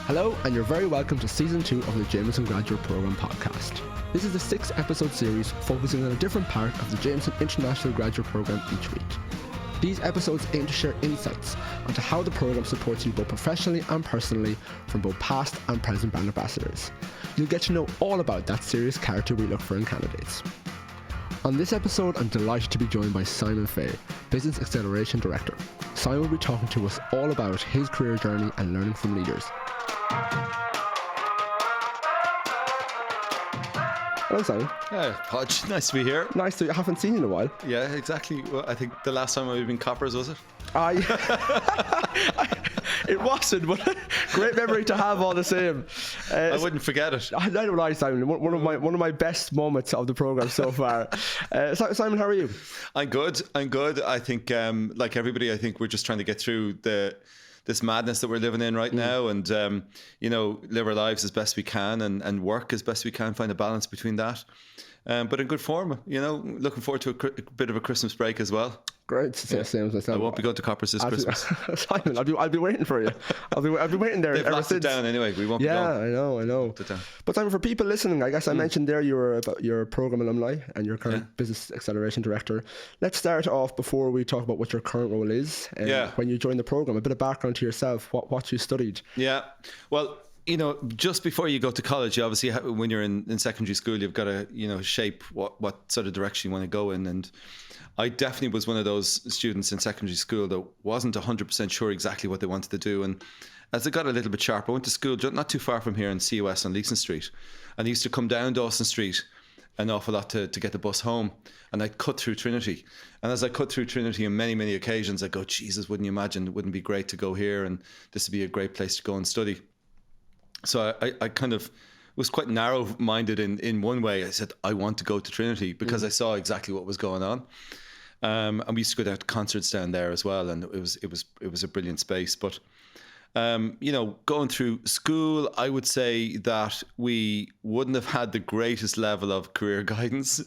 Hello, and you're very welcome to Season 2 of the Jameson Graduate Programme podcast. This is a 6-episode series focusing on a different part of the Jameson International Graduate Programme each week. These episodes aim to share insights onto how the programme supports you both professionally and personally from both past and present brand ambassadors. You'll get to know all about that serious character we look for in candidates. On this episode, I'm delighted to be joined by Simon Fay, Business Acceleration Director. Simon will be talking to us all about his career journey and learning from leaders. Hello, Simon. Hi, Podge. Nice to be here. Nice to. I haven't seen you in a while. Yeah, exactly. Well, I think the last time we've been coppers, was it? It wasn't, but great memory to have all the same. I wouldn't forget it. I don't lie, Simon. One of my best moments of the program so far. Simon, how are you? I'm good. I think, like everybody, I think we're just trying to get through this madness that we're living in right now, and live our lives as best we can, and work as best we can, find a balance between that. But in good form, looking forward to a bit of a Christmas break as well. Great, same as myself. I won't be going to coppers this Christmas. Simon, I'll be waiting for you. I'll be waiting there. They've locked it down anyway. We won't be going. Yeah, I know. But Simon, for people listening, I guess I mentioned there you're program alumni and you're current business acceleration director. Let's start off before we talk about what your current role is. When you joined the program, a bit of background to yourself, what you studied. Yeah, well, just before you go to college, you obviously, when you're in secondary school, you've got to, shape what sort of direction you want to go in. And I definitely was one of those students in secondary school that wasn't 100% sure exactly what they wanted to do. And as I got a little bit sharper, I went to school not too far from here in CUS on Leeson Street. And I used to come down Dawson Street an awful lot to get the bus home. And I'd cut through Trinity. And as I cut through Trinity on many, many occasions, I go, Jesus, wouldn't you imagine? It wouldn't be great to go here, and this would be a great place to go and study. So I kind of was quite narrow-minded in one way. I said, I want to go to Trinity because I saw exactly what was going on. And we used to go down to concerts down there as well, and it was a brilliant space. But going through school, I would say that we wouldn't have had the greatest level of career guidance.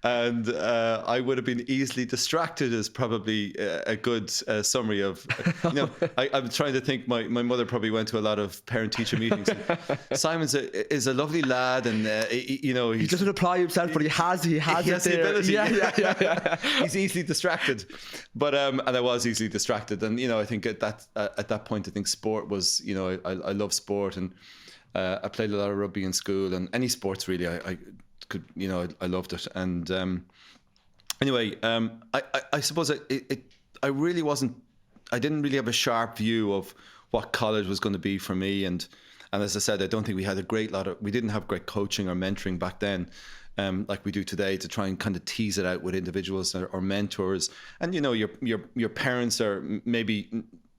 And I would have been easily distracted is probably a good summary of, I'm trying to think, my mother probably went to a lot of parent-teacher meetings. Simon is a lovely lad, and he doesn't apply himself, but he has the ability. Yeah. He's easily distracted. But and I was easily distracted. And, I think at that point, I think sport was, I love sport, and I played a lot of rugby in school, and any sports really, I could, I loved it. And anyway, I suppose I really wasn't, I didn't really have a sharp view of what college was going to be for me. And as I said, I don't think we didn't have great coaching or mentoring back then. Like we do today, to try and kind of tease it out with individuals or mentors. And your parents are maybe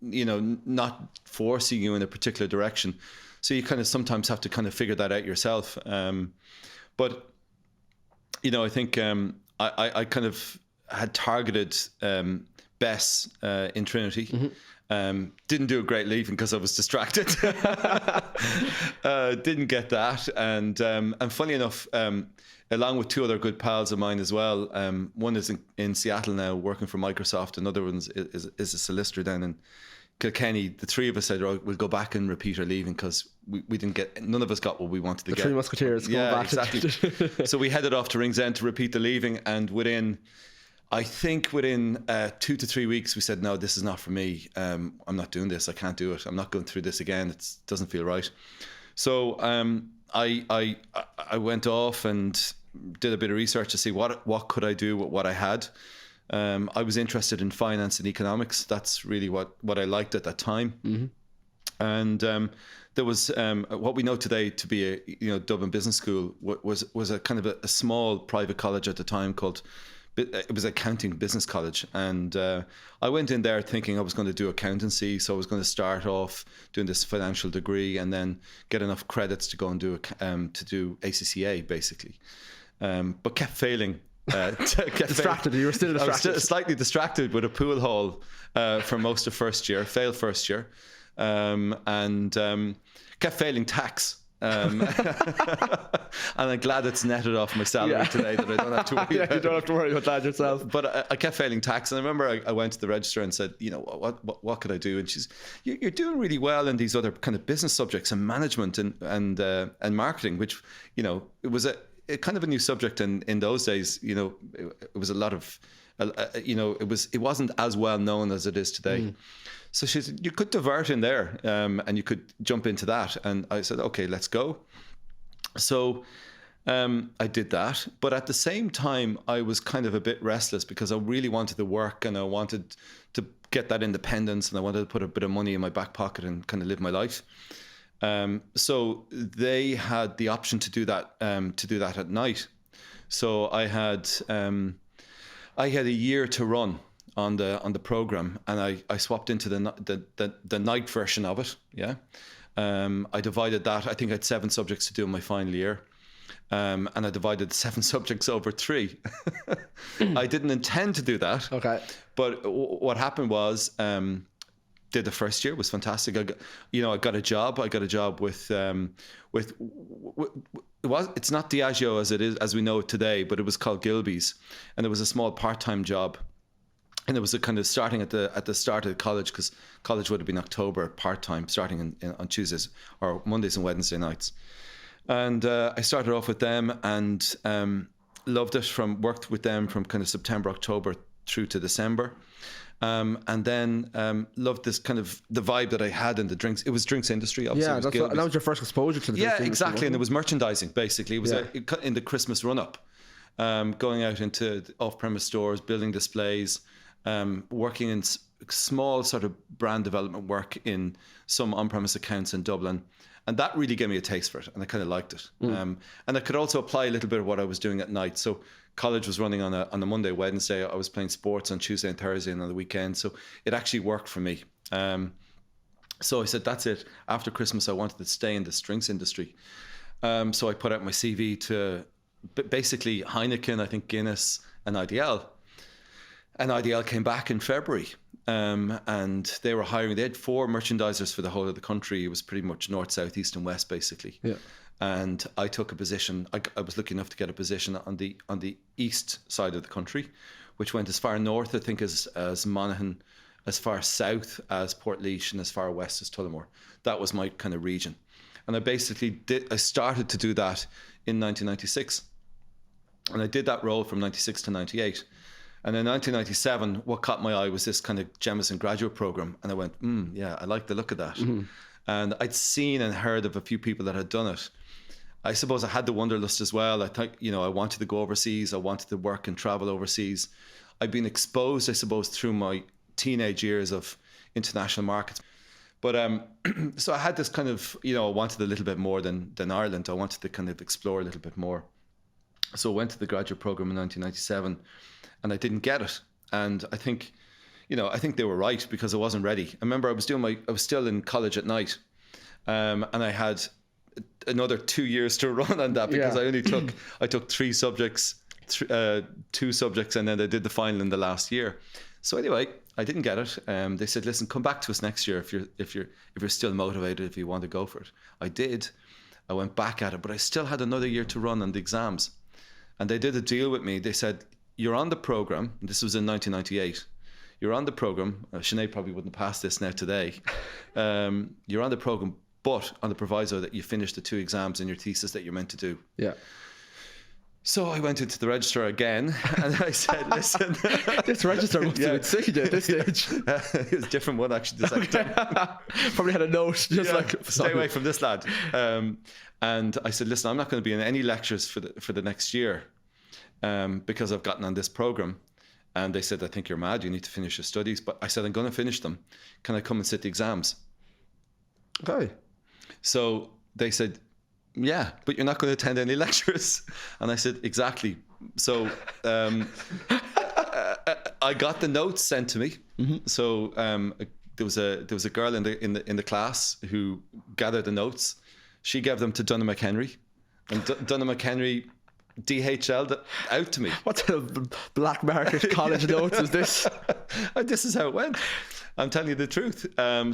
not forcing you in a particular direction, so you kind of sometimes have to kind of figure that out yourself. But I think I kind of had targeted BESS in Trinity. Mm-hmm. Didn't do a great leaving because I was distracted. Didn't get that, and funny enough, along with two other good pals of mine as well. One is in Seattle now working for Microsoft. Another one is a solicitor down in Kilkenny. The three of us said, we'll go back and repeat our leaving because we didn't get, none of us got what we wanted to get. The Three Musketeers. Yeah, exactly. So we headed off to Ringsend to repeat the leaving, and within 2 to 3 weeks, we said, no, this is not for me. I'm not doing this. I can't do it. I'm not going through this again. It doesn't feel right. So I went off and did a bit of research to see what could I do with what I had. I was interested in finance and economics. That's really what I liked at that time. Mm-hmm. And there was what we know today to be a Dublin Business School was a kind of a small private college at the time called. It was accounting business college, and I went in there thinking I was going to do accountancy, so I was going to start off doing this financial degree and then get enough credits to go and do ACCA basically, but kept failing. Distracted. You were still distracted. I was slightly distracted with a pool hall for most of first year. Failed first year, and kept failing tax. And I'm glad it's netted off my salary today that I don't have to worry about you don't have to worry about that yourself. But I kept failing tax. And I remember I went to the register and said, what could I do? And she's, you're doing really well in these other kind of business subjects and management and marketing, which, it was a kind of a new subject in those days. It was a lot of, it wasn't as well known as it is today. So she said, you could divert in there and you could jump into that. And I said, okay, let's go. So I did that. But at the same time, I was kind of a bit restless because I really wanted to work and I wanted to get that independence and I wanted to put a bit of money in my back pocket and kind of live my life. So they had the option to do that at night. So I had a year to run on the program, and I swapped into the night version of it. Yeah, I divided that. I think I had 7 subjects to do in my final year, and I divided the 7 subjects over 3. I didn't intend to do that. Okay, but what happened was, did the first year, was fantastic. I got a job. I got a job with it's not Diageo as we know it today, but it was called Gilby's, and it was a small part-time job. And it was a kind of starting at the start of college, because college would have been October, part-time, starting on Tuesdays or Mondays and Wednesday nights. And I started off with them and loved it. Worked with them from kind of September, October through to December. And then loved this kind of the vibe that I had in the drinks. It was drinks industry, obviously. Yeah, that was your first exposure to the drinks industry. Yeah, exactly. And it was merchandising, basically. It was in the Christmas run-up, going out into off-premise stores, building displays, working in small sort of brand development work in some on-premise accounts in Dublin. And that really gave me a taste for it, and I kind of liked it. And I could also apply a little bit of what I was doing at night. So college was running on a Monday, Wednesday. I was playing sports on Tuesday and Thursday and on the weekend. So it actually worked for me. So I said, that's it. After Christmas, I wanted to stay in the drinks industry. So I put out my CV to basically Heineken, I think Guinness, and IDL. And IDL came back in February, and they were hiring. They had 4 merchandisers for the whole of the country. It was pretty much north, south, east, and west, basically. Yeah. And I took a position. I was lucky enough to get a position on the east side of the country, which went as far north, I think, as Monaghan, as far south as Portlaoise, and as far west as Tullamore. That was my kind of region. And I basically I started to do that in 1996, and I did that role from 96 to 98. And in 1997, what caught my eye was this kind of Jemison graduate program. And I went, yeah, I like the look of that. Mm-hmm. And I'd seen and heard of a few people that had done it. I suppose I had the wanderlust as well. I thought, I wanted to go overseas. I wanted to work and travel overseas. I'd been exposed, I suppose, through my teenage years of international markets. But so I had this kind of, I wanted a little bit more than Ireland. I wanted to kind of explore a little bit more. So I went to the graduate program in 1997. And I didn't get it. And I think, they were right, because I wasn't ready. I remember I was still in college at night. And I had another 2 years to run on that, because I took 3 subjects, 2 subjects, and then I did the final in the last year. So anyway, I didn't get it. They said, listen, come back to us next year if you're still motivated, if you want to go for it. I did. I went back at it, but I still had another year to run on the exams. And they did a deal with me. They said, you're on the program. This was in 1998. You're on the program. Sinead probably wouldn't pass this now today. You're on the program, but on the proviso that you finish the 2 exams in your thesis that you're meant to do. Yeah. So I went into the register again, and I said, listen. This register must have been sick at this stage. It was a different one, actually, the second time. Probably had a note, stay away from this lad. And I said, listen, I'm not going to be in any lectures for the next year. Because I've gotten on this program. And they said, I think you're mad, you need to finish your studies. But I said, I'm going to finish them. Can I come and sit the exams? Okay. So they said, yeah, but you're not going to attend any lectures. And I said, exactly. So I got the notes sent to me. Mm-hmm. So there was a girl in the class who gathered the notes. She gave them to Donna McHenry. And Donna McHenry DHL'd out to me. What kind of black market college notes is this? And this is how it went. I'm telling you the truth.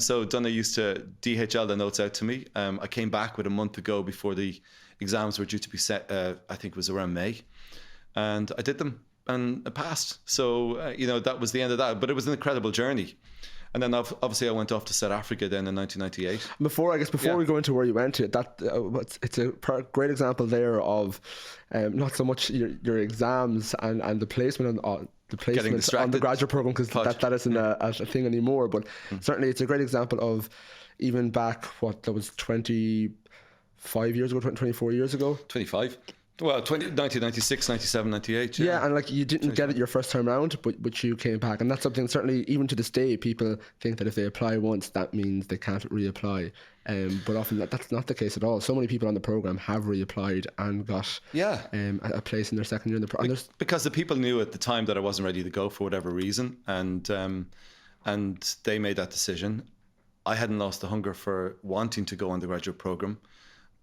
So Donna used to DHL the notes out to me. I came back with a month to go before the exams were due to be set. I think it was around May, and I did them and I passed. So that was the end of that. But it was an incredible journey. And then obviously I went off to South Africa then in 1998. Before we go into where you went to, it's a great example there of not so much your exams and the placement on the graduate program, because that isn't a thing anymore. But certainly it's a great example of even back, that was 25 years ago, 24 years ago? 25. Well, 1996, 97, 98. Yeah, and like you didn't get it your first time round, but you came back. And that's something, certainly, even to this day, people think that if they apply once, that means they can't reapply. But often that's not the case at all. So many people on the programme have reapplied and got a place in their second year in the programme. Because the people knew at the time that I wasn't ready to go for whatever reason, and they made that decision. I hadn't lost the hunger for wanting to go on the graduate programme.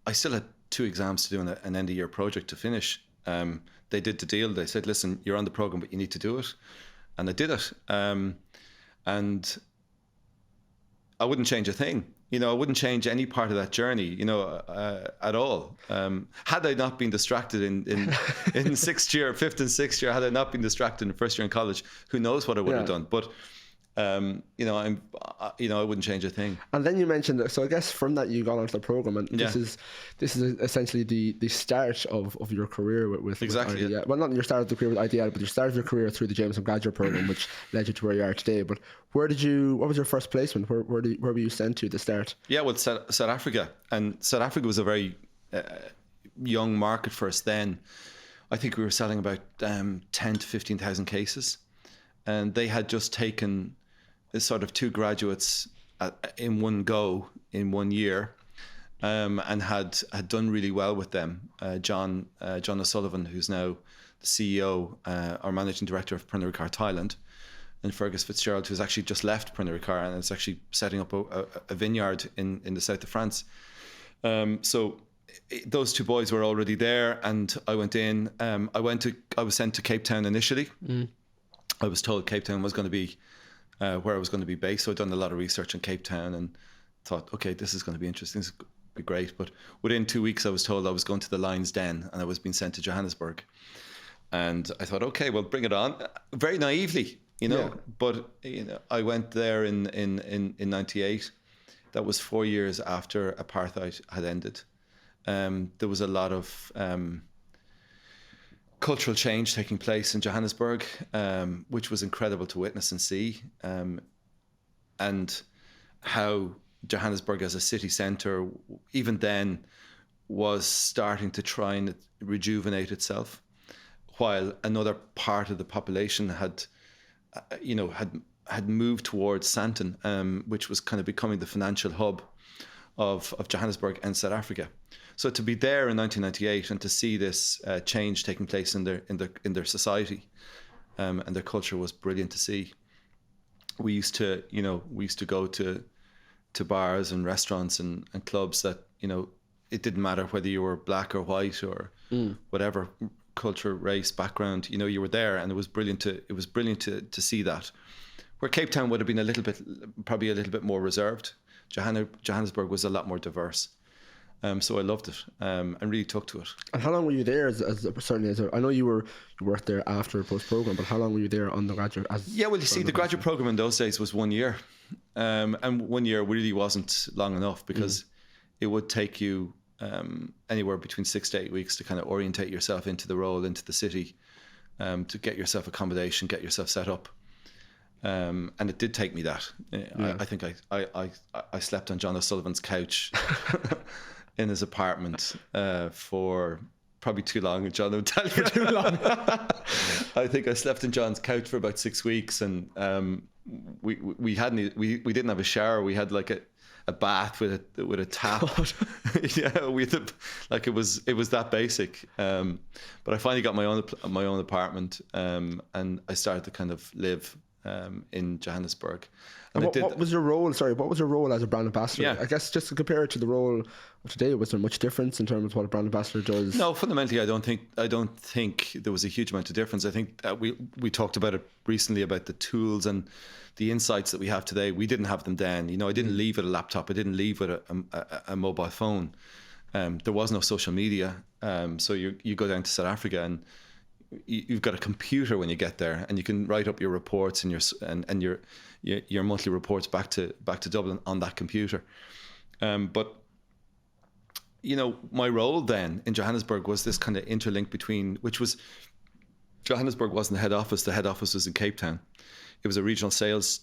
I still had 2 exams to do an end of year project to finish. They did the deal. They said, listen, you're on the program, but you need to do it. And I did it. And I wouldn't change a thing. I wouldn't change any part of that journey, at all. Had I not been distracted in sixth year, fifth and sixth year, had I not been distracted in first year in college, who knows what I would have done. But I wouldn't change a thing. And then you mentioned that, so I guess from that you got onto the program, and this is essentially the start of your career with exactly. IDEA. Well, not your start of the career with IDEA, but your start of your career through the Jameson graduate program, which led you to where you are today. But what was your first placement? Where were you sent to start? Yeah, well, South Africa, and South Africa was a very young market for us then. I think we were selling about 10 to 15,000 cases, and they had just taken sort of 2 graduates in one go in 1 year, and had done really well with them. John O'Sullivan, who's now the CEO, or managing director of Pernod Ricard Thailand, and Fergus Fitzgerald, who's actually just left Pernod Ricard and is actually setting up a vineyard in the south of France. So those 2 boys were already there, and I went in. I was sent to Cape Town initially. I was told Cape Town was going to be where I was going to be based. So I'd done a lot of research on Cape Town and thought, okay, this is going to be interesting. This is going to be great. But within 2 weeks, I was told I was going to the Lion's Den and I was being sent to Johannesburg. And I thought, okay, well, bring it on. Very naively, But I went there in 98. That was 4 years after apartheid had ended. There was a lot of cultural change taking place in Johannesburg, which was incredible to witness and see, and how Johannesburg as a city centre, even then, was starting to try and rejuvenate itself, while another part of the population had moved towards Sandton, which was kind of becoming the financial hub of Johannesburg and South Africa. So to be there in 1998 and to see this change taking place in their society and their culture was brilliant to see. We used to go to bars and restaurants and clubs that it didn't matter whether you were black or white or whatever culture, race, background. You were there, and it was brilliant to see that. Where Cape Town would have been probably a little bit more reserved. Johannesburg was a lot more diverse. So I loved it and really took to it. And how long were you there? I know you worked there after post-program, but how long were you there on the graduate? The graduate program in those days was 1 year, and 1 year really wasn't long enough because it would take you anywhere between 6 to 8 weeks to kind of orientate yourself into the role, into the city, to get yourself accommodation, get yourself set up. And it did take me that. I think I slept on John O'Sullivan's couch in his apartment for probably too long. John would tell you too long. I think I slept in John's couch for about 6 weeks, and we didn't have a shower. We had like a bath with a tap. It was that basic. But I finally got my own apartment, and I started to kind of live in Johannesburg. And what was your role? Sorry, what was your role as a brand ambassador? Yeah. I guess just to compare it to the role of today, was there much difference in terms of what a brand ambassador does? No, fundamentally, I don't think there was a huge amount of difference. I think we talked about it recently about the tools and the insights that we have today. We didn't have them then. I didn't leave with a laptop. I didn't leave with a mobile phone. There was no social media. So you go down to South Africa and you've got a computer when you get there, and you can write up your reports and your monthly reports back to Dublin on that computer. But my role then in Johannesburg was this kind of interlink between, which was, Johannesburg wasn't the head office. The head office was in Cape Town. It was a regional sales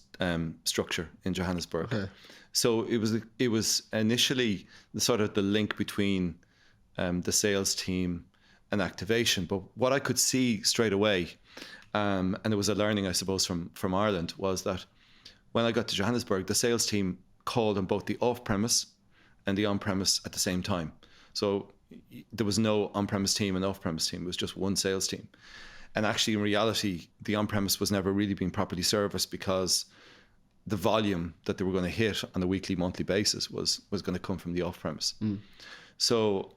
structure in Johannesburg. Okay. So it was initially the link between the sales team and activation. But what I could see straight away, and it was a learning, I suppose, from Ireland, was that when I got to Johannesburg, the sales team called on both the off-premise and the on-premise at the same time. So there was no on-premise team and off-premise team. It was just one sales team. And actually, in reality, the on-premise was never really being properly serviced because the volume that they were going to hit on a weekly, monthly basis was going to come from the off-premise. So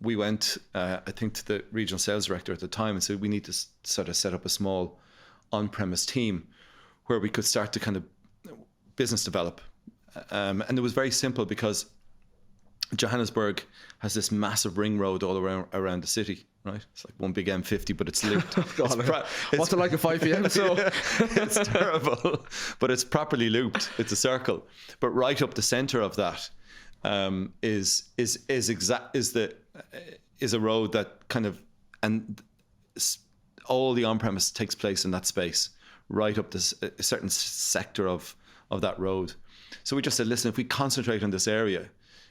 we went, I think, to the regional sales director at the time and said, we need to sort of set up a small on-premise team where we could start to kind of business develop. And it was very simple because Johannesburg has this massive ring road all around the city, right? It's like one big M50, but it's looped. What's it like at 5 p.m? So it's terrible, but it's properly looped. It's a circle, but right up the center of that is a road that kind of, and all the on-premise takes place in that space, right up this a certain sector of that road. So we just said, listen, if we concentrate on this area,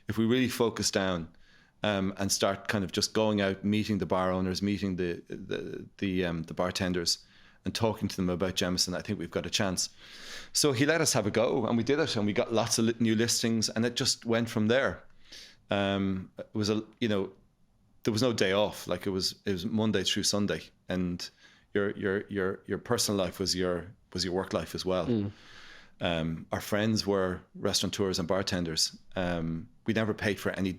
if we really focus down and start kind of just going out, meeting the bar owners, meeting the bartenders, and talking to them about Jemison, I think we've got a chance. So he let us have a go, and we did it, and we got lots of new listings, and it just went from there. It was there was no day off. Like it was Monday through Sunday, and your personal life was your work life as well. Our friends were restaurateurs and bartenders. We never paid for any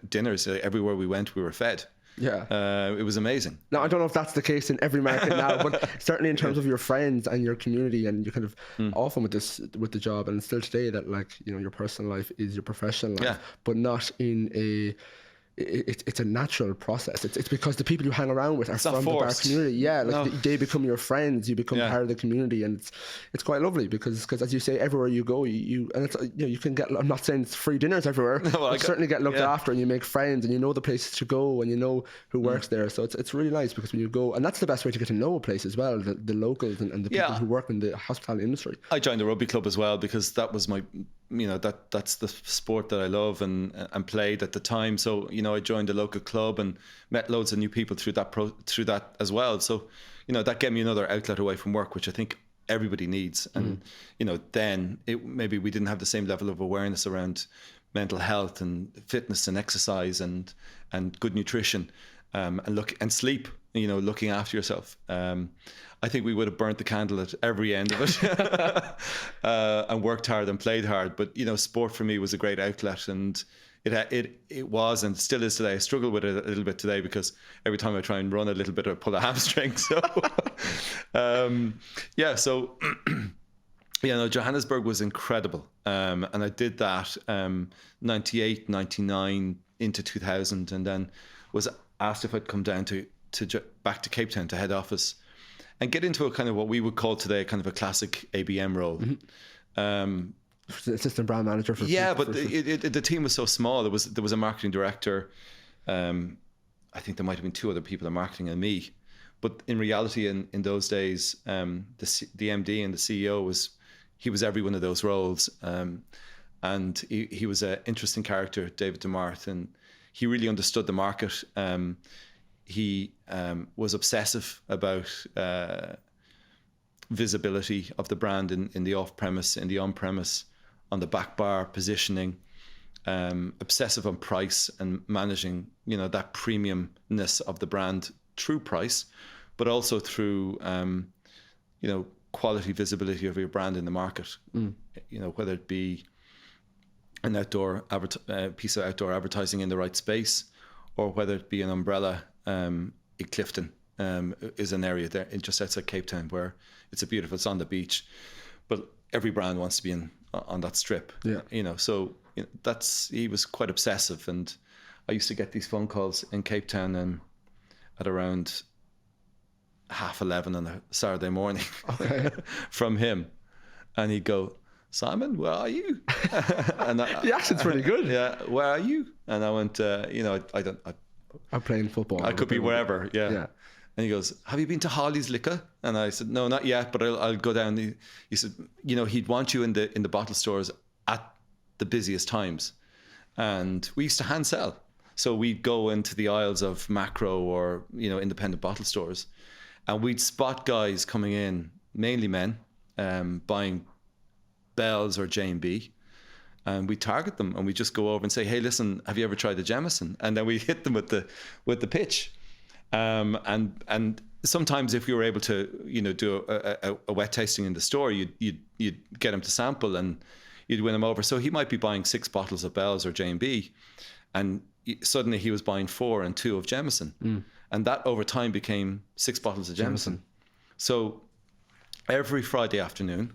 dinners. Everywhere we went, we were fed. Yeah, it was amazing. Now, I don't know if that's the case in every market now, but certainly in terms of your friends and your community, and you kind of often with the job, and still today that your personal life is your professional life, but not in a. It's a natural process. It's because the people you hang around with are from the bar community. Yeah, they become your friends. You become part of the community, and it's quite lovely because as you say, everywhere you go, you can get. I'm not saying it's free dinners everywhere, but you certainly get looked after, and you make friends, and you know the places to go, and you know who works there. So it's really nice because when you go, and that's the best way to get to know a place as well, the locals and the people who work in the hospitality industry. I joined the rugby club as well because that was my. That's the sport that I love and played at the time. So I joined a local club and met loads of new people through that as well. So that gave me another outlet away from work, which I think everybody needs. And then maybe we didn't have the same level of awareness around mental health and fitness and exercise and good nutrition and sleep. Looking after yourself. I think we would have burnt the candle at every end of it and worked hard and played hard. But sport for me was a great outlet, and it was and still is today. I struggle with it a little bit today because every time I try and run a little bit, I pull a hamstring. So Johannesburg was incredible, and I did that 98, 99 into 2000, and then was asked if I'd come down back to Cape Town to head office and get into a kind of what we would call today kind of a classic ABM role. Assistant brand manager for the team was so small. There was a marketing director. I think there might have been two other people in marketing and me, but in reality, in those days, the MD and the CEO was every one of those roles, and he was an interesting character, David DeMarth, and he really understood the market. He was obsessive about visibility of the brand in the off-premise, in the on-premise, on the back bar positioning, obsessive on price and managing, that premiumness of the brand through price, but also through, quality visibility of your brand in the market. You know, whether it be an piece of outdoor advertising in the right space, or whether it be an umbrella. At Clifton is an area there just outside Cape Town where it's on the beach, but every brand wants to be on that strip. Yeah, you know, so he was quite obsessive, and I used to get these phone calls in Cape Town at around 11:30 on a Saturday morning from him, and he'd go, "Simon, where are you?" And the accent's pretty good. Yeah, where are you? And I went, I'm playing football. I could be wherever. Yeah. And he goes, "Have you been to Holly's Liquor?" And I said, "No, not yet, but I'll go down." He said, "You know, he'd want you in the bottle stores at the busiest times." And we used to hand sell. So we'd go into the aisles of Macro or, you know, independent bottle stores, and we'd spot guys coming in, mainly men, buying Bell's or J&B. And we target them, and we just go over and say, "Hey, listen, have you ever tried the Jemison?" And then we hit them with the pitch. And sometimes if you were able to, you know, do a wet tasting in the store, you'd get him to sample, and you'd win him over. So he might be buying 6 bottles of Bell's or J&B, and suddenly he was buying 4 and 2 of Jemison, and that over time became 6 bottles of Jemison. So every Friday afternoon,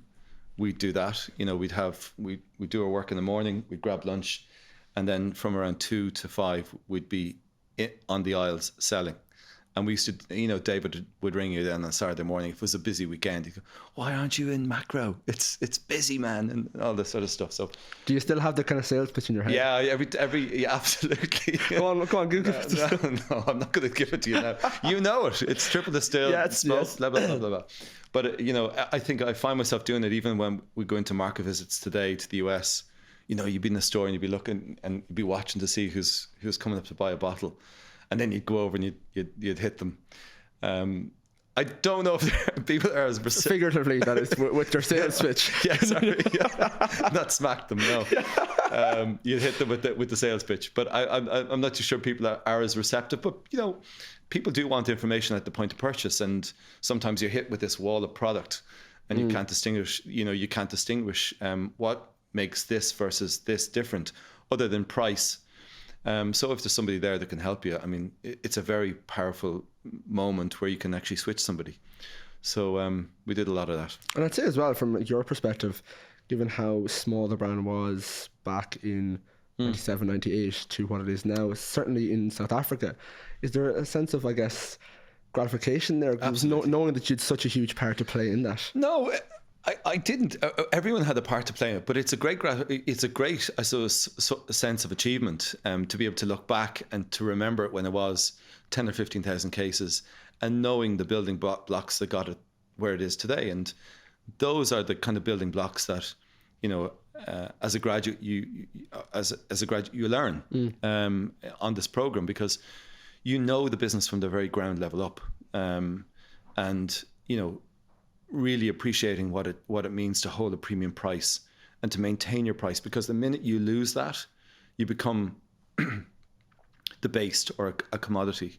we'd do that. You know, we'd do our work in the morning, we'd grab lunch, and then from around 2 to 5, we'd be on the aisles selling. And we used to, you know, David would ring you then on a Saturday morning if it was a busy weekend. He'd go, "Why aren't you in Macro? It's busy, man," and all this sort of stuff. So, do you still have the kind of sales pitch in your head? Yeah, yeah, absolutely. Go on, give it to me. No, I'm not going to give it to you now. You know it. It's triple distilled. Yeah, it's smoke, blah, blah, blah, blah, blah. But you know, I think I find myself doing it even when we go into market visits today to the US. You know, you'd be in the store and you'd be looking and you'd be watching to see who's coming up to buy a bottle. And then you'd go over and you'd hit them. I don't know if there are people that are as figuratively, that is, with their sales pitch. Yeah, sorry, yeah. Not smack them, no. You'd hit them with the sales pitch. But I'm not too sure people are as receptive. But you know, people do want information at the point of purchase, and sometimes you're hit with this wall of product, and you can't distinguish. You know, you can't distinguish what makes this versus this different, other than price. So if there's somebody there that can help you, I mean, it's a very powerful moment where you can actually switch somebody. So we did a lot of that. And I'd say as well, from your perspective, given how small the brand was back in 97, 98 to what it is now, certainly in South Africa, is there a sense of, I guess, gratification there? Knowing that you had such a huge part to play in that? No, I didn't. Everyone had a part to play in it, but it's a great, I suppose, sense of achievement to be able to look back and to remember it when it was 10 or 15,000 cases, and knowing the building blocks that got it where it is today. And those are the kind of building blocks that, you know, as a graduate, you learn on this program, because you know the business from the very ground level up, and you know, really appreciating what it means to hold a premium price and to maintain your price, because the minute you lose that, you become debased or a commodity,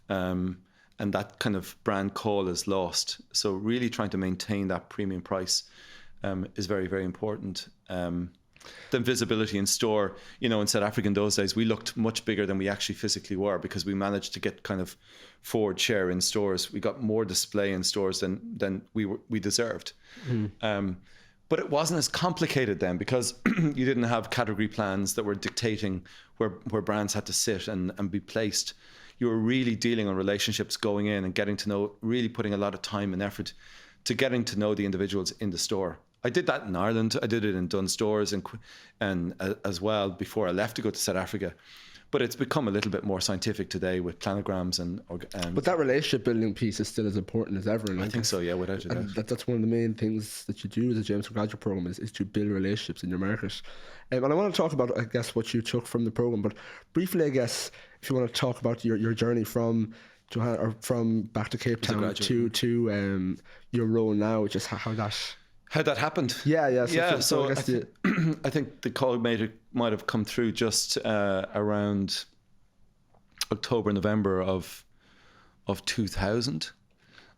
and that kind of brand call is lost. So really trying to maintain that premium price is very, very important. Then visibility in store, you know, in South Africa in those days, we looked much bigger than we actually physically were, because we managed to get kind of forward share in stores. We got more display in stores than we deserved. But it wasn't as complicated then, because you didn't have category plans that were dictating where brands had to sit and be placed. You were really dealing on relationships, going in and getting to know, really putting a lot of time and effort to getting to know the individuals in the store. I did that in Ireland. I did it in Dunn stores and as well before I left to go to South Africa. But it's become a little bit more scientific today with planograms and but that relationship building piece is still as important as ever. I think so, yeah, without a doubt. That's one of the main things that you do as a Jameson graduate program is to build relationships in your market. And I want to talk about, I guess, what you took from the program. But briefly, I guess, if you want to talk about your journey from Johanna, or from back to Cape Town to your role now, just how that happened. So I think the call might have come through just around October, November of 2000,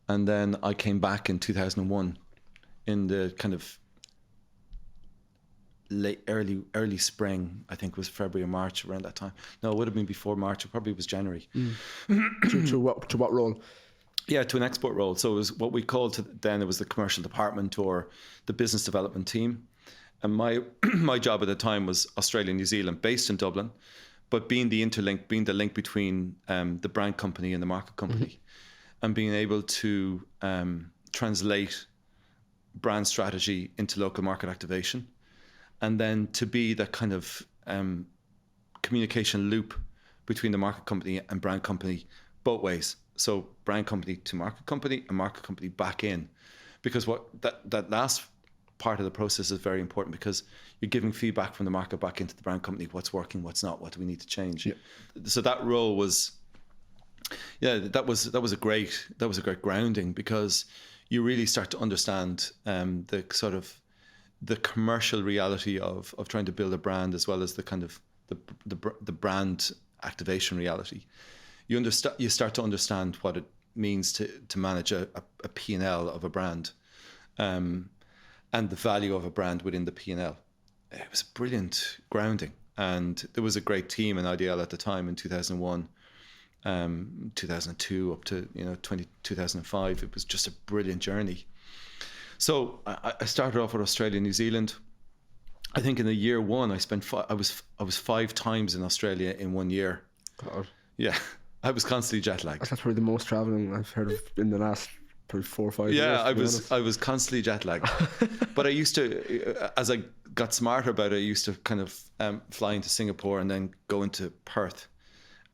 and then I came back in 2001 in the kind of early spring. I think it was February or March, around that time. No, it would have been before March. It probably was January. To what role? Yeah, to an export role. So it was what we called then, it was the commercial department or the business development team. And my job at the time was Australia, New Zealand, based in Dublin, but being the link between the brand company and the market company, and being able to translate brand strategy into local market activation, and then to be that kind of communication loop between the market company and brand company both ways. So brand company to market company and market company back in, because what that last part of the process is very important, because you're giving feedback from the market back into the brand company, what's working, what's not, what do we need to change. Yeah. So that role was, that was a great grounding, because you really start to understand the sort of the commercial reality of trying to build a brand, as well as the kind of the brand activation reality. You start to understand what it means to manage a P&L of a brand, and the value of a brand within the P&L. It was a brilliant grounding, and there was a great team in IDL at the time in 2001, 2002 up to 2005. It was just a brilliant journey. So I started off with Australia, New Zealand. I think in the year one, I was 5 times in Australia in 1 year. God. Yeah, I was constantly jet lagged. That's probably the most traveling I've heard of in the last probably 4 or 5 years. Yeah, I was constantly jet lagged. But I used to, as I got smarter about it, I used to kind of fly into Singapore and then go into Perth,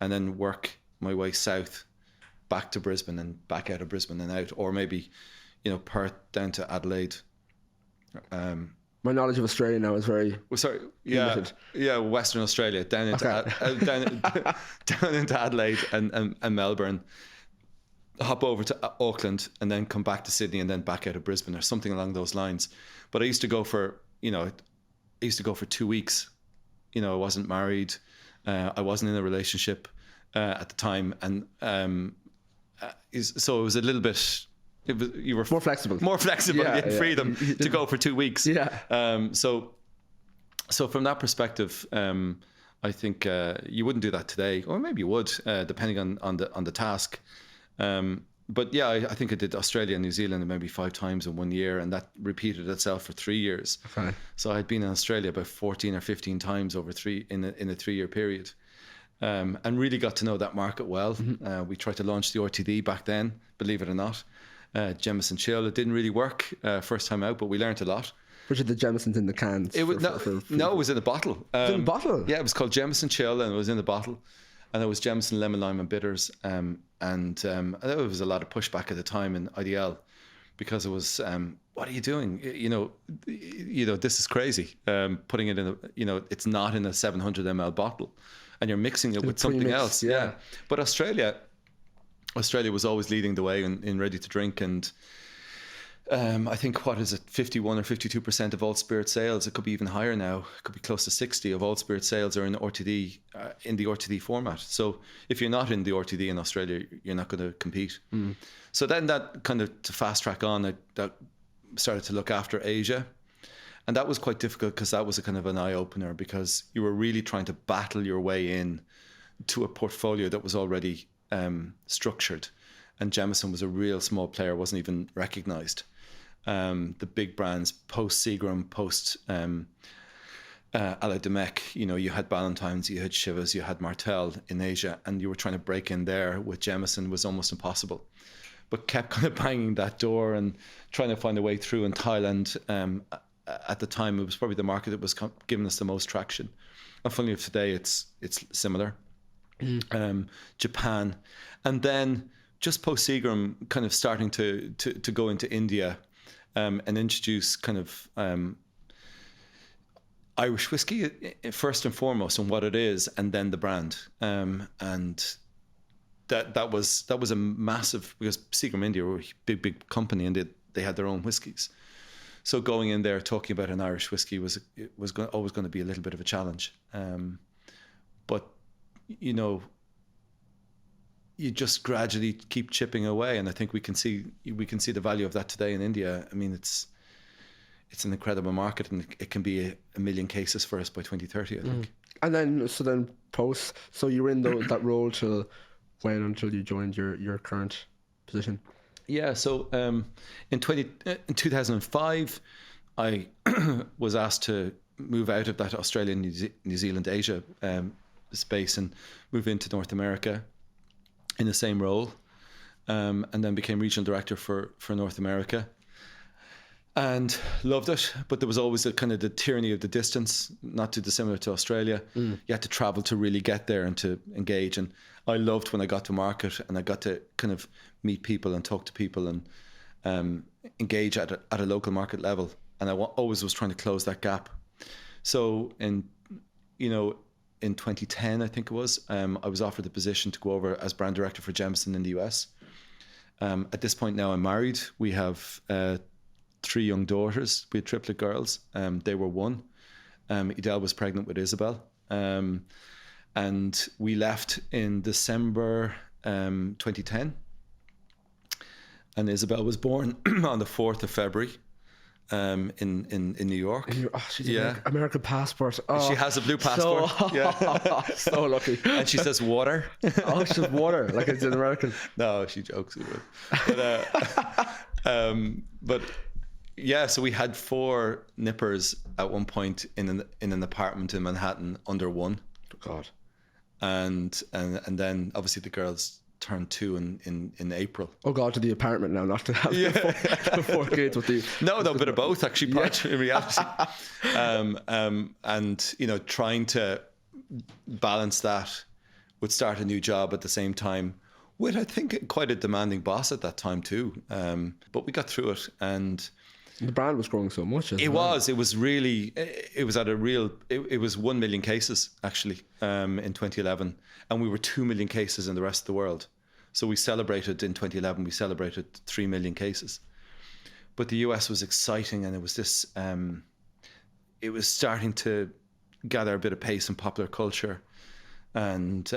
and then work my way south back to Brisbane and back out of Brisbane and out, or maybe Perth down to Adelaide. My knowledge of Australia now is very limited. Western Australia, down into down into Adelaide and Melbourne, hop over to Auckland, and then come back to Sydney, and then back out of Brisbane, or something along those lines. But I used to go for 2 weeks. I wasn't married, I wasn't in a relationship at the time, and so it was a little bit. You were more flexible. Freedom to go for 2 weeks. Yeah. So from that perspective, I think you wouldn't do that today, or maybe you would, depending on the task. But yeah, I think I did Australia and New Zealand maybe 5 times in 1 year, and that repeated itself for 3 years. Okay. So I'd been in Australia about 14 or 15 times over in a 3-year period, and really got to know that market well. We tried to launch the RTD back then, believe it or not. Jameson Chill. It didn't really work first time out, but we learned a lot. Which are the Jamisons in the cans? It was no, it was in a bottle. In a bottle? Yeah, it was called Jameson Chill, and it was in the bottle. And it was Jameson Lemon, Lime and Bitters. And there was a lot of pushback at the time in IDL, because it was, what are you doing? This is crazy. Putting it in it's not in a 700 ml bottle, and you're mixing it with something else. Yeah. But Australia was always leading the way in ready to drink, and I think 51 or 52% of all spirit sales. It could be even higher now. It could be close to 60 of all spirit sales are in RTD, in the RTD format. So if you're not in the RTD in Australia, you're not going to compete. So then that kind of, to fast track on, that started to look after Asia, and that was quite difficult, because that was a kind of an eye opener, because you were really trying to battle your way in to a portfolio that was already structured, and Jemison was a real small player, wasn't even recognized. The big brands post Seagram, post Ala Demek, you had Ballantyne's, you had Chivas, you had Martell in Asia, and you were trying to break in there with Jemison was almost impossible, but kept kind of banging that door and trying to find a way through. In Thailand, at the time, it was probably the market that was giving us the most traction, and funnily enough today it's similar. Japan, and then just post Seagram, kind of starting to go into India, and introduce kind of Irish whiskey first and foremost, and what it is, and then the brand, and that was a massive, because Seagram India were a big company, and they had their own whiskies. So going in there talking about an Irish whiskey was always going to be a little bit of a challenge, but you just gradually keep chipping away, and I think we can see the value of that today in India. I mean, it's an incredible market, and it can be a million cases for us by 2030, I think. And then post, so you were in that role till when, until you joined your current position? Yeah, so in 2005, I was asked to move out of that Australia, New Zealand, Asia space and move into North America in the same role, and then became regional director for North America. And loved it, but there was always a kind of the tyranny of the distance, not too dissimilar to Australia. You had to travel to really get there and to engage. And I loved when I got to market and I got to kind of meet people and talk to people and engage at a local market level. And I always was trying to close that gap. So in 2010, I think it was, I was offered the position to go over as brand director for Jameson in the US. At this point now, I'm married. We have 3 young daughters. We had triplet girls. They were 1. Edel was pregnant with Isabel. And we left in December 2010. And Isabel was born on the 4th of February in New York. She's American passport. She has a blue passport. So lucky. And she says water. She says water, like it's an American. No, she jokes. But yeah, so we had 4 nippers at one point in an apartment in Manhattan under 1. Oh God. And then obviously the girls turned 2 in April. Oh God, to the apartment now, not to have the 4 kids with you. No, a bit of both actually, Podge, in reality. And trying to balance that with start a new job at the same time with, I think, quite a demanding boss at that time too. But we got through it, and the brand was growing so much. It was 1 million cases actually in 2011, and we were 2 million cases in the rest of the world. So we celebrated in 2011. We celebrated 3 million cases, but the US was exciting, and it was this. It was starting to gather a bit of pace in popular culture, and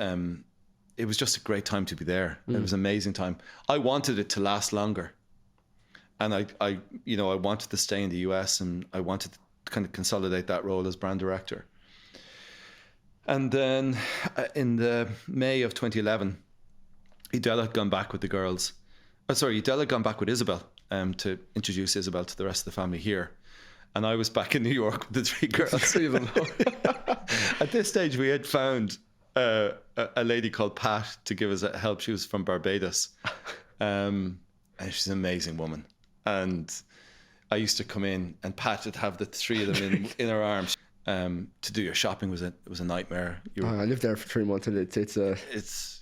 it was just a great time to be there. It was an amazing time. I wanted it to last longer. And I wanted to stay in the US, and I wanted to kind of consolidate that role as brand director. And then in the May of 2011, Edel had gone back with the girls. Edel had gone back with Isabel to introduce Isabel to the rest of the family here. And I was back in New York with the 3 girls. At this stage, we had found a lady called Pat to give us help. She was from Barbados. And she's an amazing woman. And I used to come in, and Pat would have the 3 of them in her arms. To do your shopping was a nightmare. I lived there for 3 months, and it's a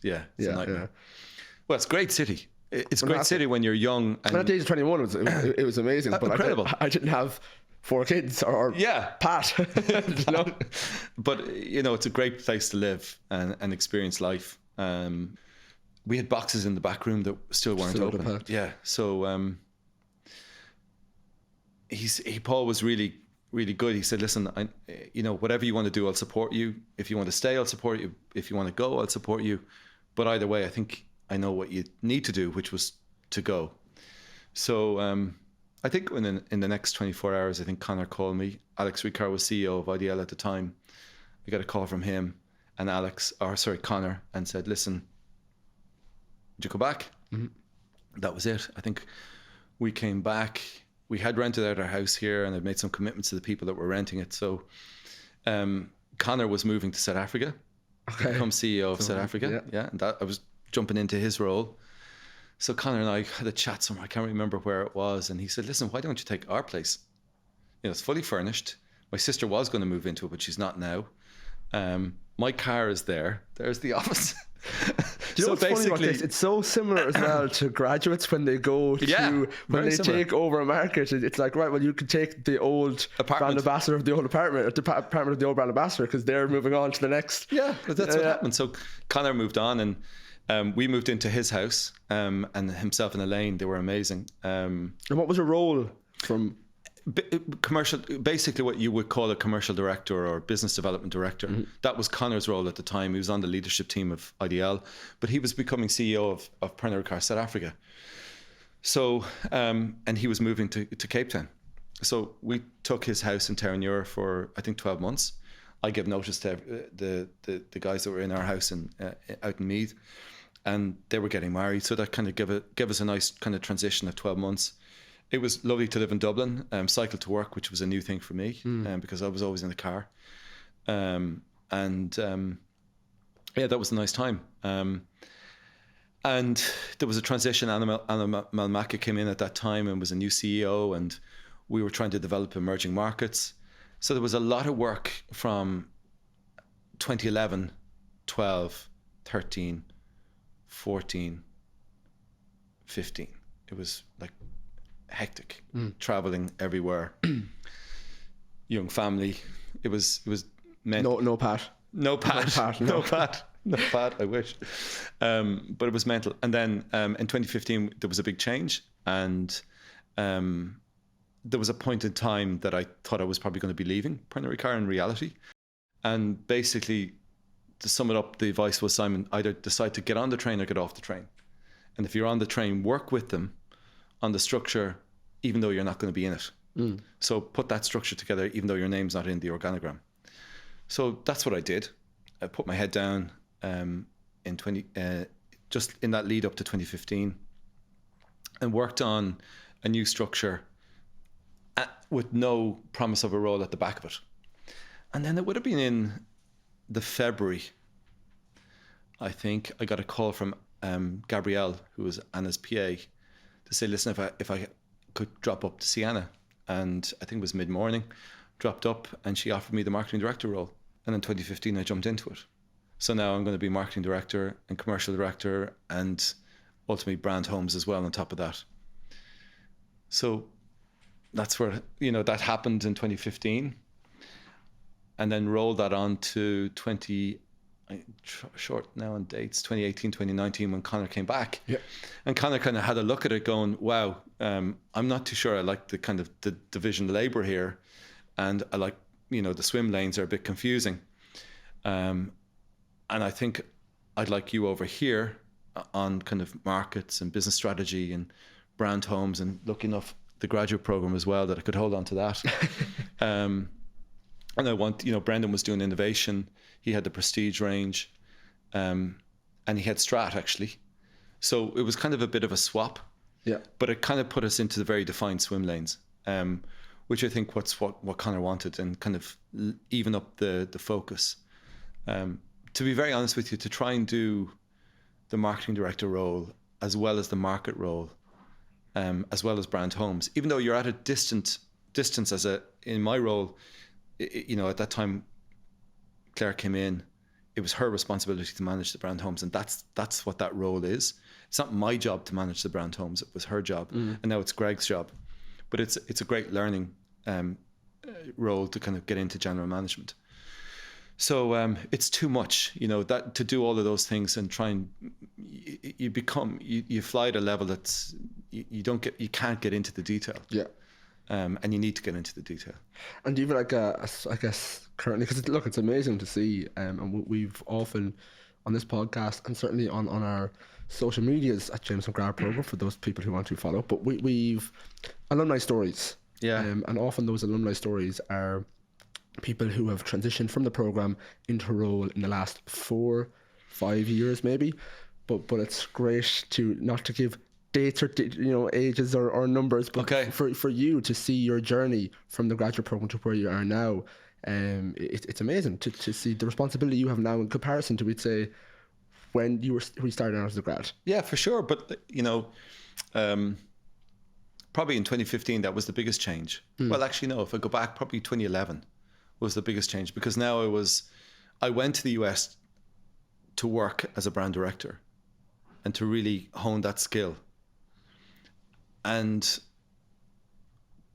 nightmare. Yeah. Well, it's a great city. It's a great city when you're young. And at the age of 21, it was amazing. But incredible. I didn't have 4 kids or Pat. But it's a great place to live and experience life. We had boxes in the back room that still weren't open. Yeah. So Paul was really, really good. He said, listen, whatever you want to do, I'll support you. If you want to stay, I'll support you. If you want to go, I'll support you. But either way, I think I know what you need to do, which was to go. So I think in the next 24 hours, I think Connor called me. Alex Ricard was CEO of IDL at the time. I got a call from him and Connor, and said, listen, did you go back? Mm-hmm. That was it. I think we came back. We had rented out our house here, and I'd made some commitments to the people that were renting it. So Connor was moving to South Africa, to become CEO of South Africa. Yeah, and I was jumping into his role. So Connor and I had a chat somewhere. I can't remember where it was. And he said, listen, why don't you take our place? It's fully furnished. My sister was going to move into it, but she's not now. My car is there. There's the office. Do you know what's funny about this? It's so similar as well to graduates when they go to take over a market. It's like, right, well, you could take the old brand ambassador of the old apartment, or the apartment of the old brand ambassador, because they're moving on to the next. Yeah, that's what happened. So Connor moved on, and we moved into his house, and himself and Elaine, they were amazing. And what was your role from? Commercial, basically what you would call a commercial director or business development director. Mm-hmm. That was Connor's role at the time. He was on the leadership team of IDL, but he was becoming CEO of Pernod Ricard South Africa. So, and he was moving to Cape Town. So we took his house in Terenure for, I think, 12 months. I gave notice to the guys that were in our house out in Meath, and they were getting married. So that kind of gave us a nice kind of transition of 12 months. It was lovely to live in Dublin, cycle to work, which was a new thing for me, because I was always in the car. That was a nice time. And there was a transition. Anna Malmaka came in at that time and was a new CEO, and we were trying to develop emerging markets. So there was a lot of work from 2011, 12, 13, 14, 15. It was like hectic, traveling everywhere, young family. It was meant No Pat. No Pat. I wish. But it was mental. And then in 2015, there was a big change. And there was a point in time that I thought I was probably going to be leaving Pernod Ricard in reality. And basically, to sum it up, the advice was, Simon, either decide to get on the train or get off the train. And if you're on the train, work with them on the structure, even though you're not going to be in it. So put that structure together, even though your name's not in the organogram. So that's what I did. I put my head down just in that lead up to 2015, and worked on a new structure with no promise of a role at the back of it. And then it would have been in the February, I think, I got a call from Gabrielle, who was Anna's PA, to say, listen, if I could drop up to see Anna. And I think it was mid-morning, dropped up, and she offered me the marketing director role. And in 2015, I jumped into it. So now I'm going to be marketing director and commercial director, and ultimately brand homes as well on top of that. So that's where, that happened in 2015, and then rolled that on to short now on dates, 2018, 2019, when Conor came back. Yeah. And Conor kind of had a look at it going, wow, I'm not too sure I like the kind of the division labor here. And I like, the swim lanes are a bit confusing. And I think I'd like you over here on kind of markets and business strategy and brand homes, and looking off the graduate program as well, that I could hold on to that. And I want, Brendan was doing innovation. He had the prestige range, and he had Strat actually. So it was kind of a bit of a swap. Yeah. But it kind of put us into the very defined swim lanes, which I think what Conor wanted, and kind of even up the focus. To be very honest with you, to try and do the marketing director role as well as the market role, as well as brand homes, even though you're at a distance in my role, at that time, Claire came in, it was her responsibility to manage the brand homes, and that's what that role is. It's not my job to manage the brand homes, it was her job, and now it's Greg's job. But it's a great learning role to kind of get into general management. So it's too much, that to do all of those things and try and you fly at a level that's you can't get into the detail. Yeah. And you need to get into the detail. And even I guess currently, because look, it's amazing to see, and we've often on this podcast and certainly on our social medias at Jameson Grad Program for those people who want to follow. But we've alumni stories. Yeah. And often those alumni stories are people who have transitioned from the program into a role in the last 4-5 years maybe. But it's great to not to give dates or ages or numbers, but for you to see your journey from the graduate program to where you are now. It's amazing to see the responsibility you have now in comparison to, we'd say, when you started out as a grad. Yeah, for sure. But probably in 2015 that was the biggest change. Well, actually no, if I go back, probably 2011 was the biggest change, because now I went to the US to work as a brand director and to really hone that skill, and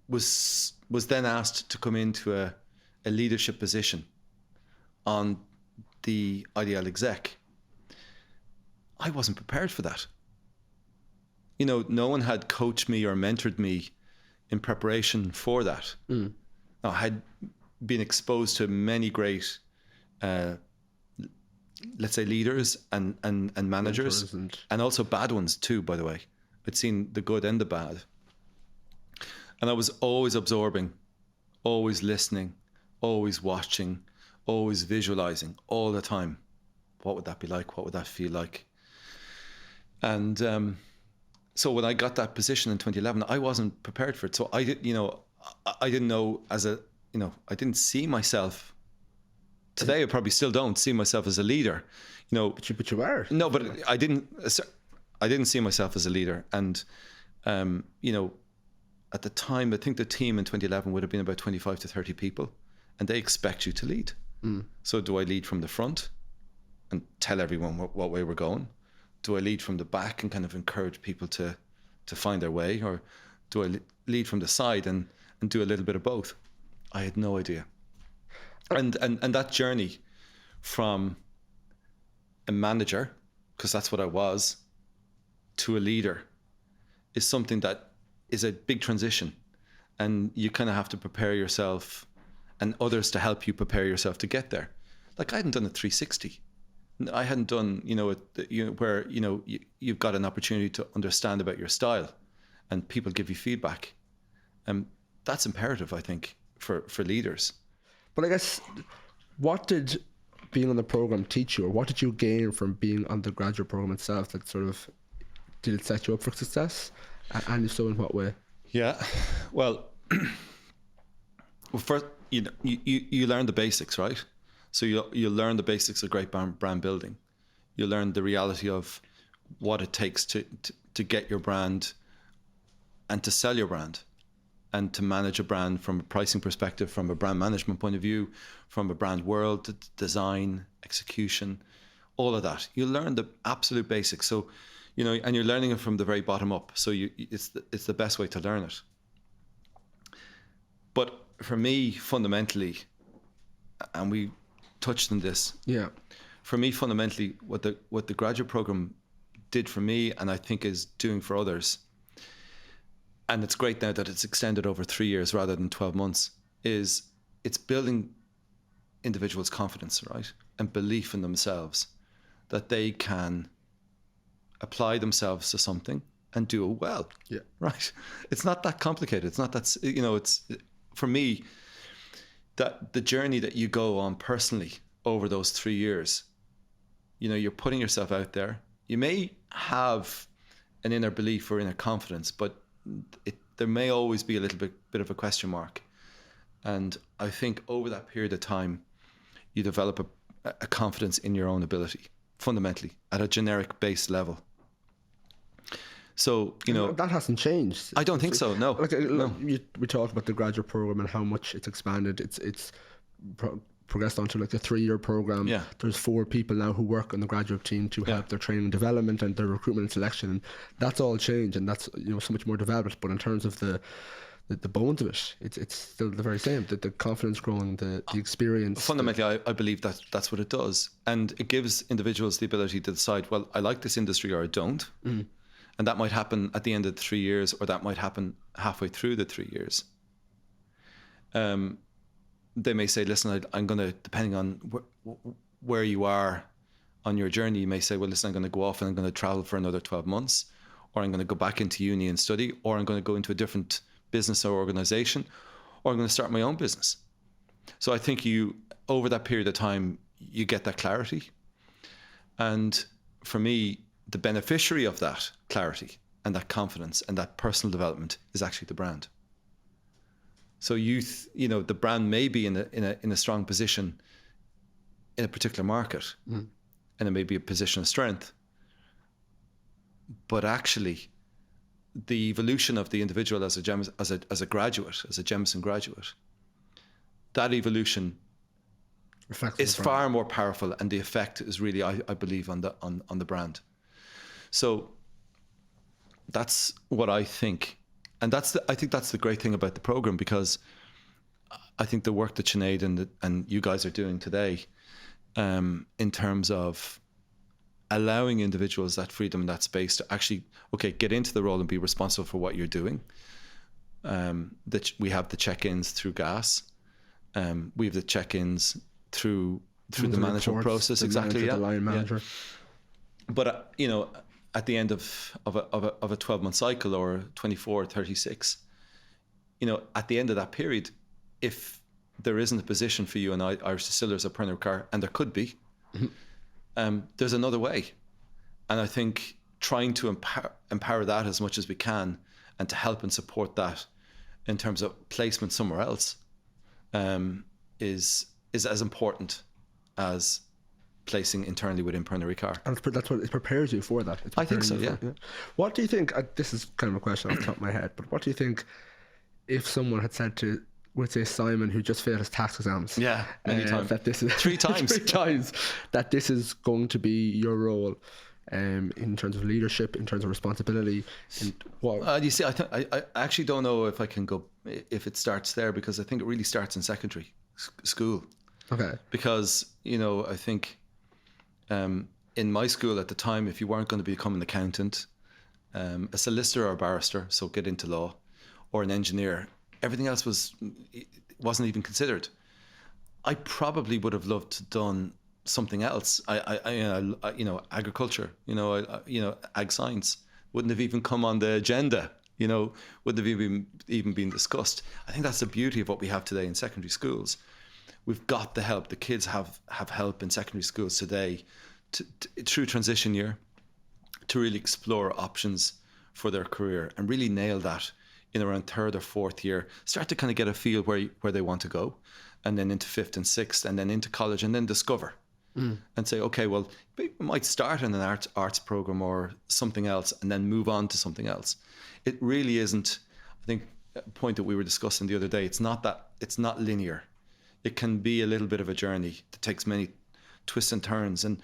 was then asked to come into a leadership position on the IDL exec. I wasn't prepared for that. No one had coached me or mentored me in preparation for that. I had been exposed to many great, let's say, leaders and managers, and also bad ones too, by the way. I'd seen the good and the bad. And I was always absorbing, always listening, always watching, always visualizing all the time. What would that be like? What would that feel like? And so when I got that position in 2011, I wasn't prepared for it. So I didn't know I didn't see myself. Today I probably still don't see myself as a leader. But you are. No, but I didn't see myself as a leader. And at the time, I think the team in 2011 would have been about 25 to 30 people, and they expect you to lead. So do I lead from the front and tell everyone what way we're going? Do I lead from the back and kind of encourage people to find their way? Or do I lead from the side and do a little bit of both? I had no idea. And that journey from a manager, because that's what I was, to a leader is something that is a big transition. And you kind of have to prepare yourself and others to help you prepare yourself to get there. Like I hadn't done a 360. I hadn't done, where, you've got an opportunity to understand about your style and people give you feedback. That's imperative, I think, for leaders. But I guess, what did being on the program teach you, or what did you gain from being on the graduate program itself that sort of, did it set you up for success? And if so, in what way? Yeah, well, first, you learn the basics, right? So you learn the basics of great brand building. You learn the reality of what it takes to get your brand and to sell your brand and to manage a brand from a pricing perspective, from a brand management point of view, from a brand world, design, execution, all of that. You learn the absolute basics. So, and you're learning it from the very bottom up. So it's the best way to learn it. But for me, fundamentally, and we touched on this. Yeah. For me, fundamentally, what the graduate program did for me, and I think is doing for others, and it's great now that it's extended over 3 years rather than 12 months, is it's building individuals' confidence, right? And belief in themselves, that they can apply themselves to something and do it well. Yeah. Right. It's not that complicated. It's not that, it's, for me, that the journey that you go on personally over those 3 years, you're putting yourself out there. You may have an inner belief or inner confidence, but there may always be a little bit of a question mark. And I think over that period of time, you develop a confidence in your own ability, fundamentally, at a generic base level. So, that hasn't changed. I don't think so, no. No. We talked about the graduate program and how much it's expanded. It's progressed onto like a 3-year program. Yeah. There's 4 people now who work on the graduate team to help their training and development and their recruitment and selection. And that's all changed, and that's so much more developed. But in terms of the bones of it, it's still the very same. The confidence growing, the experience. Fundamentally, I believe that's what it does, and it gives individuals the ability to decide, well, I like this industry or I don't. Mm. And that might happen at the end of the 3 years, or that might happen halfway through the 3 years. They may say, listen, I'm going to, depending on where you are on your journey, you may say, well, listen, I'm going to go off and I'm going to travel for another 12 months, or I'm going to go back into uni and study, or I'm going to go into a different business or organization, or I'm going to start my own business. So I think over that period of time, you get that clarity. And for me, the beneficiary of that clarity and that confidence and that personal development is actually the brand. So the brand may be in a strong position in a particular market, and it may be a position of strength. But actually, the evolution of the individual as a graduate, as a Jemison graduate, that evolution is far more powerful, and the effect is really, I believe, on the brand. So that's what I think. And I think that's the great thing about the program, because I think the work that Sinead and you guys are doing today, in terms of allowing individuals that freedom and that space to actually, get into the role and be responsible for what you're doing. That we have the check-ins through GAS. We have the check-ins through the management process. Exactly. The line manager. Yeah. But at the end of a 12-month cycle, or 24 or 36, at the end of that period, if there isn't a position for you in Irish Distillers or Pernod Ricard, and there could be, there's another way. And I think trying to empower that as much as we can, and to help and support that in terms of placement somewhere else, is as important as placing internally within Pernod Ricard. And that's what it prepares you for that. I think so, yeah. What do you think, this is kind of a question off the top of my head, but what do you think if someone had said to, would say Simon, who just failed his tax exams, many times, that this is 3 times, 3 times, that this is going to be your role, in terms of leadership, in terms of responsibility, and what? You see, I actually don't know if I can go if it starts there, because I think it really starts in secondary school. Okay. Because I think in my school at the time, if you weren't going to become an accountant, a solicitor or a barrister, so get into law, or an engineer, everything else wasn't even considered. I probably would have loved to done something else. Agriculture, ag science wouldn't have even come on the agenda. Wouldn't have even been discussed. I think that's the beauty of what we have today in secondary schools. We've got the help. The kids have help in secondary schools today, through transition year, to really explore options for their career and really nail that in around 3rd or 4th year. Start to kind of get a feel where they want to go, and then into 5th and 6th, and then into college, and then discover. And say, okay, well, we might start in an arts program or something else, and then move on to something else. It really isn't. I think a point that we were discussing the other day. It's not linear. It can be a little bit of a journey that takes many twists and turns. And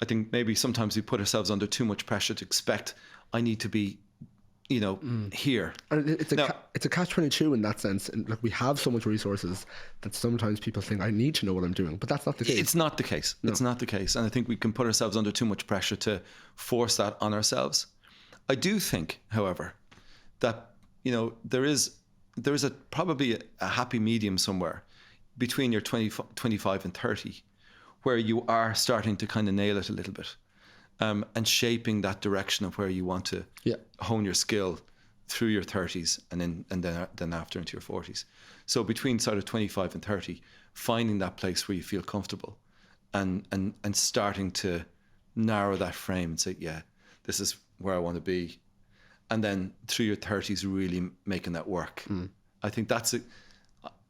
I think maybe sometimes we put ourselves under too much pressure to expect, I need to be, here. And it's a catch-22 in that sense. And we have so much resources that sometimes people think, I need to know what I'm doing, but that's not the case. It's not the case. No. It's not the case. And I think we can put ourselves under too much pressure to force that on ourselves. I do think, however, that, there is probably a happy medium somewhere between your 25 and 30, where you are starting to kind of nail it a little bit. And shaping that direction of where you want to hone your skill through your 30s and then after into your 40s. So between sort of 25 and 30, finding that place where you feel comfortable and starting to narrow that frame and say, yeah, this is where I want to be. And then through your 30s, really making that work. I think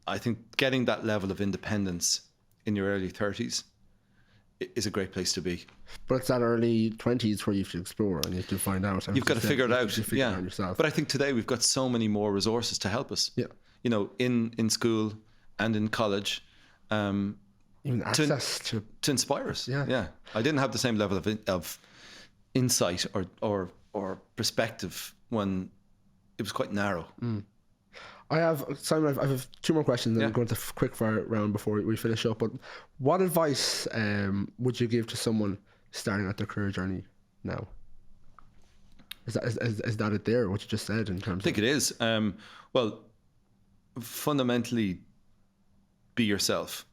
I think getting that level of independence in your early 30s is a great place to be. But it's that early 20s where you have to explore and you have to find out. You've got to figure it out. Figure it out yourself. But I think today we've got so many more resources to help us. Yeah. In school and in college. Even access to inspire us. Yeah. Yeah. I didn't have the same level of insight or perspective when it was quite narrow. Simon, I have 2 more questions and I'm going to quick fire round before we finish up. But what advice would you give to someone starting out their career journey now? Is that it there, what you just said in terms of... I think it is. Well, fundamentally, be yourself.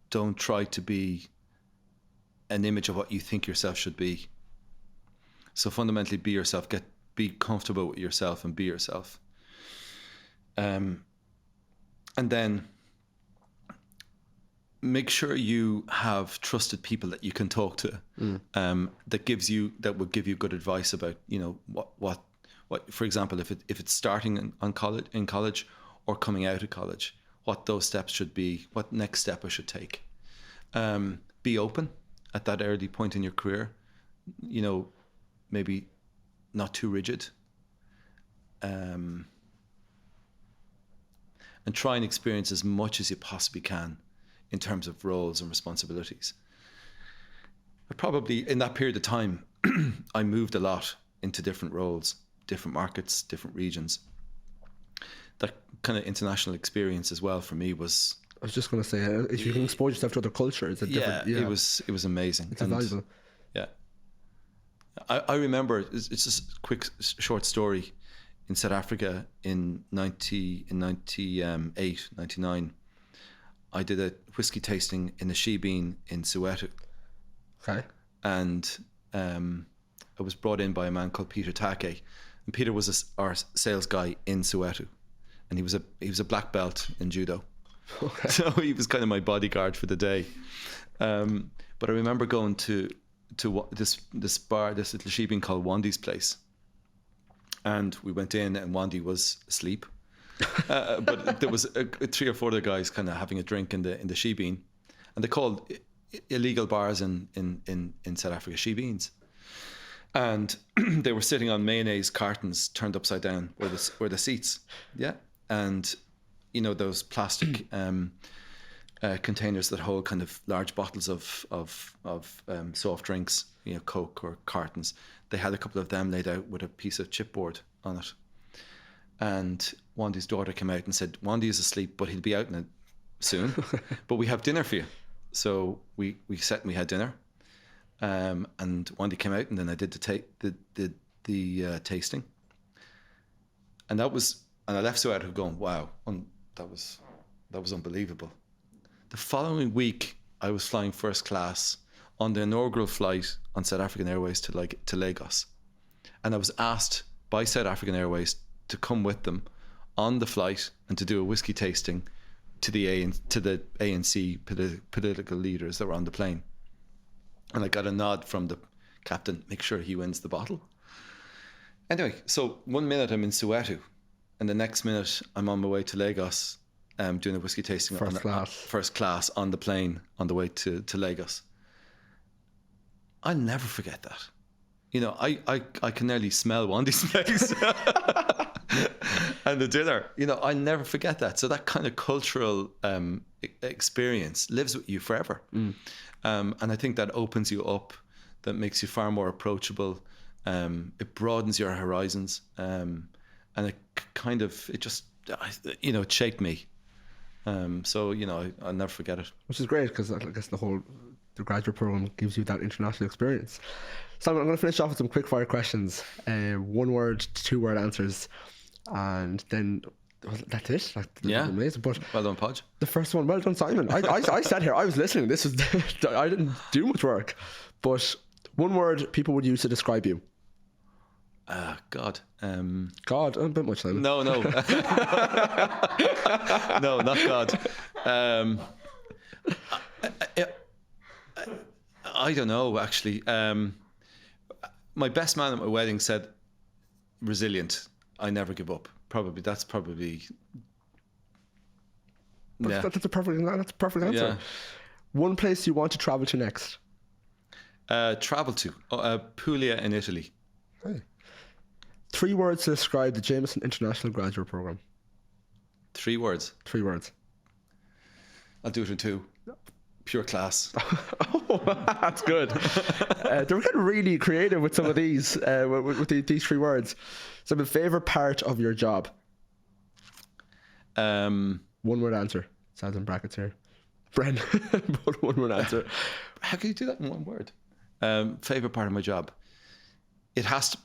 Don't try to be an image of what you think yourself should be. So fundamentally, be yourself. Be comfortable with yourself and be yourself. And then make sure you have trusted people that you can talk to, that would give you good advice about, what for example, if it's starting in college or coming out of college, what those steps should be, what next step I should take. Be open at that early point in your career, maybe not too rigid. And try and experience as much as you possibly can in terms of roles and responsibilities. I probably, in that period of time, I moved a lot into different roles, different markets, different regions. That kind of international experience as well for me was... I was just going to say, if you can expose yourself to other cultures, it was amazing. It's invaluable. Yeah. I remember, it's just a quick, short story. In South Africa in 98, 99, I did a whiskey tasting in the Shebeen in Soweto. Okay. And I was brought in by a man called Peter Take. And Peter was our sales guy in Soweto. and he was a black belt in judo. Okay. So he was kind of my bodyguard for the day. But I remember going to this bar, this little shebeen called Wandy's Place, and we went in, and Wandy was asleep. But there was 3 or 4 other guys kind of having a drink in the shebeen, and they called illegal bars in South Africa shebeens. And they were sitting on mayonnaise cartons turned upside down where the seats, yeah, and you know those plastic containers that hold kind of large bottles of soft drinks, you know, Coke or cartons. They had a couple of them laid out with a piece of chipboard on it. And Wandy's daughter came out and said, "Wandy is asleep, but he'll be out in it soon. But we have dinner for you." So we sat and we had dinner. And Wandy came out, and then I did the tasting. And I left so out of going, wow, that was unbelievable. The following week, I was flying first class on the inaugural flight on South African Airways to Lagos, and I was asked by South African Airways to come with them on the flight and to do a whiskey tasting to the ANC political leaders that were on the plane. And I got a nod from the captain, make sure he wins the bottle. Anyway, so 1 minute I'm in Soweto, and the next minute I'm on my way to Lagos, doing a whiskey tasting first class on the plane on the way to Lagos. I'll never forget that. You know, I can nearly smell Wandy's face. And the dinner, you know, I never forget that. So that kind of cultural experience lives with you forever. And I think that opens you up, that makes you far more approachable. It broadens your horizons. And it just, you know, it shaped me. So, you know, I'll never forget it. Which is great, because I guess the graduate program gives you that international experience. So I'm going to finish off with some quick fire questions. 1 word, 2 word answers. And then that's it. Yeah. Amazing. But well done, Podge. the first one, well done, Simon. I sat here, I was listening. This was I didn't do much work. But 1 word people would use to describe you. God. God, a bit much, Simon. No. No, not God. I don't know, actually. My best man at my wedding said, resilient. I never give up. That's probably. Yeah. That's a perfect answer. Yeah. 1 place you want to travel to next. Travel to Puglia in Italy. Hey. 3 words to describe the Jameson International Graduate Program. 3 words. 3 words. I'll do it in 2. Pure class. Oh, that's good. They're getting really creative with some of these, with these 3 words. So, my favourite part of your job? 1 word answer. Sounds in brackets here. Bren, but 1 word answer. How can you do that in 1 word? Favourite part of my job? It has to.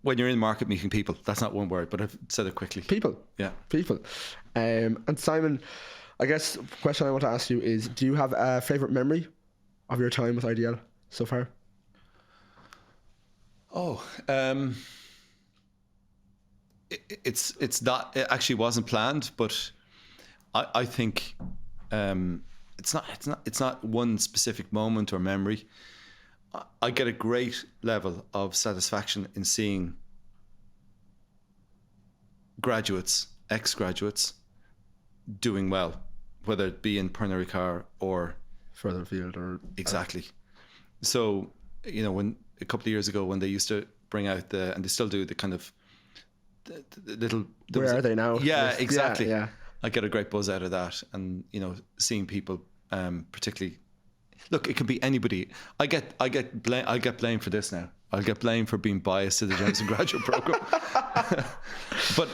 When you're in market meeting people, that's not 1 word, but I've said it quickly. People. Yeah. People. And Simon, I guess the question I want to ask you is, do you have a favourite memory of your time with IDL so far? Oh, it's not. It actually wasn't planned, but I think it's not one specific moment or memory. I get a great level of satisfaction in seeing graduates, ex-graduates, doing well, whether it be in Pernod Ricard or further afield or exactly. So, you know, when a couple of years ago when they used to bring out and they still do the kind of the little. Where are they now? Yeah, exactly. Yeah. I get a great buzz out of that, and you know, seeing people, particularly. Look, it can be anybody. I get blamed for this now. I'll get blamed for being biased to the Jameson graduate program. But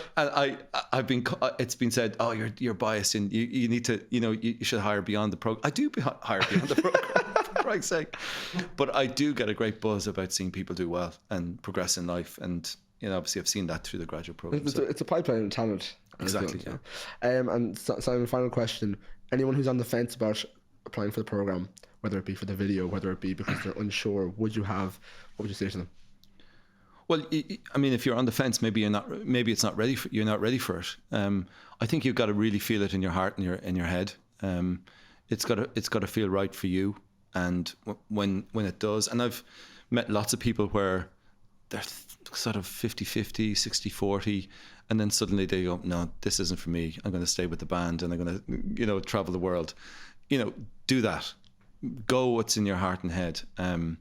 I've been. It's been said, oh, you're biased, and you need to. You know, you should hire beyond the program. I do hire beyond the program, for Christ's sake. But I do get a great buzz about seeing people do well and progress in life, and you know, obviously, I've seen that through the graduate program. It's a pipeline of talent. Exactly. Yeah. And Simon, final question: anyone who's on the fence about applying for the program, whether it be for the video, whether it be because they're unsure, what would you say to them? Well, I mean, if you're on the fence, maybe you're not. Maybe it's not ready. You're not ready for it. I think you've got to really feel it in your heart and in your head. It's got to feel right for you. And when it does, and I've met lots of people where they're sort of 50-50, 60-40, and then suddenly they go, no, this isn't for me. I'm going to stay with the band, and I'm going to, travel the world. Do that. Go what's in your heart and head. And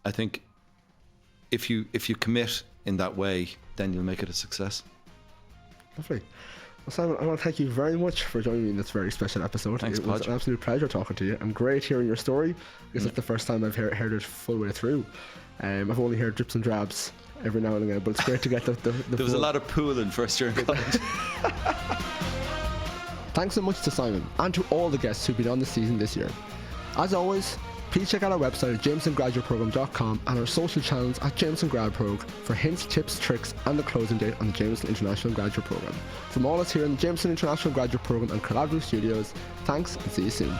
I think if you commit in that way, then you'll make it a success. Lovely. Well, Simon, I want to thank you very much for joining me in this very special episode. Thanks, It was Podge. an absolute pleasure talking to you, and great hearing your story. I guess it's the first time I've heard it full way through. I've only heard drips and drabs every now and again, but it's great to get the There was a lot of pooling first year in college. Thanks so much to Simon and to all the guests who've been on the season this year. As always, please check out our website at jamesongraduateprogram.com and our social channels at JamesonGradProg for hints, tips, tricks and the closing date on the Jameson International Graduate Program. From all us here in the Jameson International Graduate Program and Collaborative Studios, thanks and see you soon.